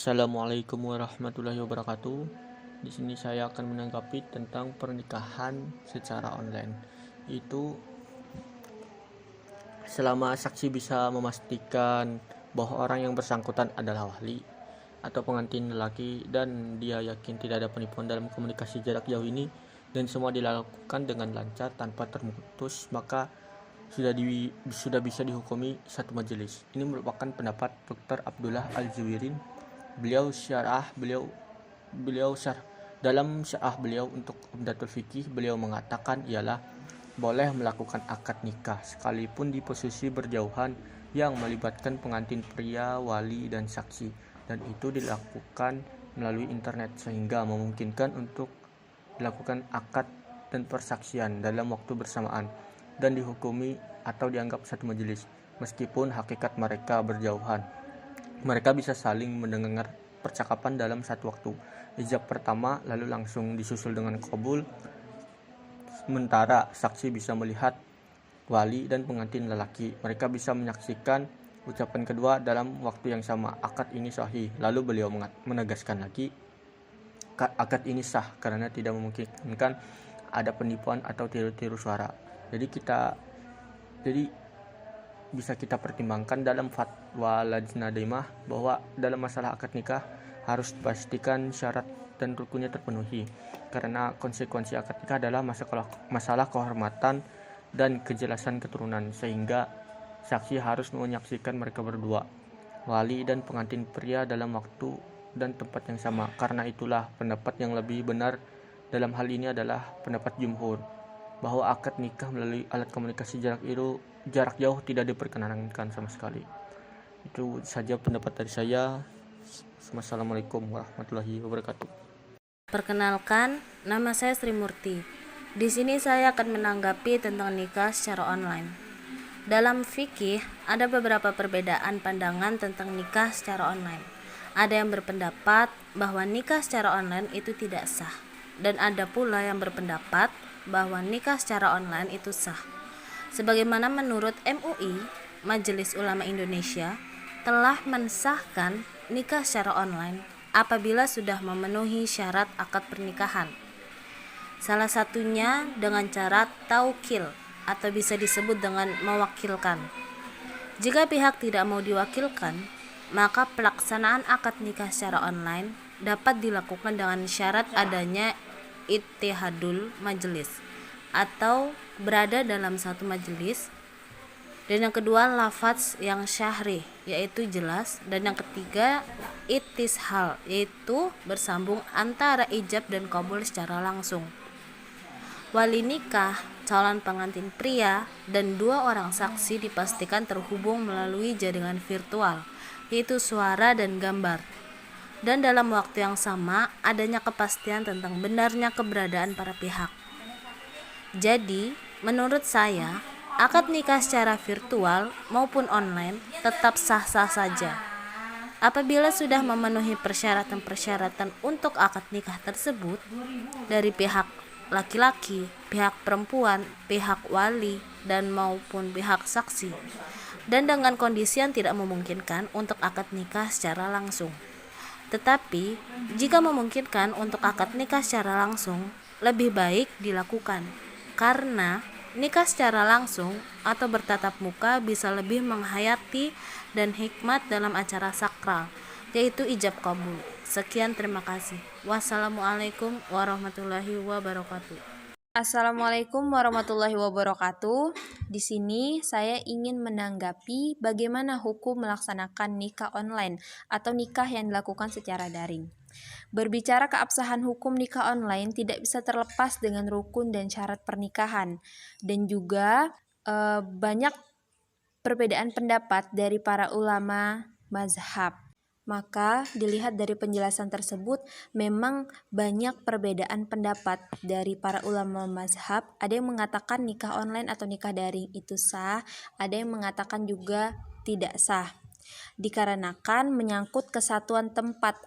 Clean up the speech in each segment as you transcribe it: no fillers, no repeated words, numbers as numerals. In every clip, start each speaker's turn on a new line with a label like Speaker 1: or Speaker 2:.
Speaker 1: Assalamualaikum warahmatullahi wabarakatuh. Di sini saya akan menanggapi tentang pernikahan secara online. Itu selama saksi bisa memastikan bahwa orang yang bersangkutan adalah wali atau pengantin lelaki dan dia yakin tidak ada penipuan dalam komunikasi jarak jauh ini dan semua dilakukan dengan lancar tanpa terputus, maka sudah bisa dihukumi satu majelis. Ini merupakan pendapat Dr. Abdullah Al-Zuwirin. Dalam syarah beliau untuk Umdatul Fiqih, beliau mengatakan ialah boleh melakukan akad nikah sekalipun di posisi berjauhan yang melibatkan pengantin pria, wali, dan saksi, dan itu dilakukan melalui internet sehingga memungkinkan untuk dilakukan akad dan persaksian dalam waktu bersamaan dan dihukumi atau dianggap satu majelis meskipun hakikat mereka berjauhan. Mereka bisa saling mendengar percakapan dalam satu waktu, ijab pertama lalu langsung disusul dengan qabul, sementara saksi bisa melihat wali dan pengantin lelaki. Mereka bisa menyaksikan ucapan kedua dalam waktu yang sama. Akad ini sahih. Lalu beliau menegaskan lagi, akad ini sah karena tidak memungkinkan ada penipuan atau tiru-tiru suara. Jadi bisa kita pertimbangkan dalam fatwa Lajnah Daimah bahwa dalam masalah akad nikah harus dipastikan syarat dan rukunnya terpenuhi, karena konsekuensi akad nikah adalah masalah kehormatan dan kejelasan keturunan, sehingga saksi harus menyaksikan mereka berdua, wali dan pengantin pria, dalam waktu dan tempat yang sama. Karena itulah pendapat yang lebih benar dalam hal ini adalah pendapat jumhur, bahwa akad nikah melalui alat komunikasi jarak jauh tidak diperkenankan sama sekali. Itu saja pendapat dari saya. Wassalamualaikum warahmatullahi wabarakatuh.
Speaker 2: Perkenalkan, nama saya Sri Murti. Di sini saya akan menanggapi tentang nikah secara online. Dalam fikih, ada beberapa perbedaan pandangan tentang nikah secara online. Ada yang berpendapat bahwa nikah secara online itu tidak sah, dan ada pula yang berpendapat bahwa nikah secara online itu sah. Sebagaimana menurut MUI, Majelis Ulama Indonesia telah mensahkan nikah secara online apabila sudah memenuhi syarat akad pernikahan. Salah satunya dengan cara taukil atau bisa disebut dengan mewakilkan. Jika pihak tidak mau diwakilkan, maka pelaksanaan akad nikah secara online dapat dilakukan dengan syarat adanya ittihadul majelis atau berada dalam satu majelis, dan yang kedua lafaz yang syahri yaitu jelas, dan yang ketiga ittishal yaitu bersambung antara ijab dan qabul secara langsung. Wali nikah, calon pengantin pria, dan dua orang saksi dipastikan terhubung melalui jaringan virtual yaitu suara dan gambar, dan dalam waktu yang sama adanya kepastian tentang benarnya keberadaan para pihak. Jadi, menurut saya, akad nikah secara virtual maupun online tetap sah-sah saja. Apabila sudah memenuhi persyaratan-persyaratan untuk akad nikah tersebut dari pihak laki-laki, pihak perempuan, pihak wali, dan maupun pihak saksi, dan dengan kondisi yang tidak memungkinkan untuk akad nikah secara langsung. Tetapi, jika memungkinkan untuk akad nikah secara langsung, lebih baik dilakukan, karena nikah secara langsung atau bertatap muka bisa lebih menghayati dan hikmat dalam acara sakral, yaitu ijab qabul. Sekian, terima kasih. Wassalamualaikum warahmatullahi wabarakatuh.
Speaker 3: Assalamualaikum warahmatullahi wabarakatuh. Di sini saya ingin menanggapi bagaimana hukum melaksanakan nikah online atau nikah yang dilakukan secara daring. Berbicara keabsahan hukum nikah online tidak bisa terlepas dengan rukun dan syarat pernikahan, dan juga banyak perbedaan pendapat dari para ulama mazhab. Maka dilihat dari penjelasan tersebut, memang banyak perbedaan pendapat dari para ulama mazhab. Ada yang mengatakan nikah online atau nikah daring itu sah, ada yang mengatakan juga tidak sah, dikarenakan menyangkut kesatuan tempat.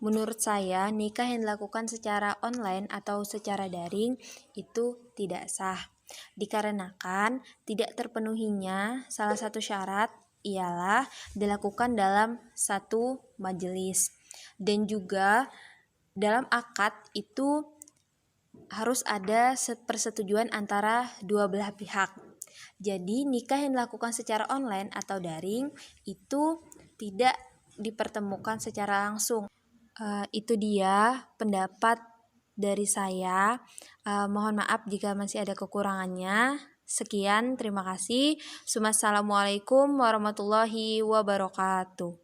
Speaker 3: Menurut saya, nikah yang dilakukan secara online atau secara daring itu tidak sah, dikarenakan tidak terpenuhinya salah satu syarat ialah dilakukan dalam satu majelis. Dan juga dalam akad itu harus ada persetujuan antara dua belah pihak. Jadi nikah yang dilakukan secara online atau daring itu tidak dipertemukan secara langsung. Itu dia pendapat dari saya. Mohon maaf jika masih ada kekurangannya. Sekian, terima kasih. Wassalamualaikum warahmatullahi wabarakatuh.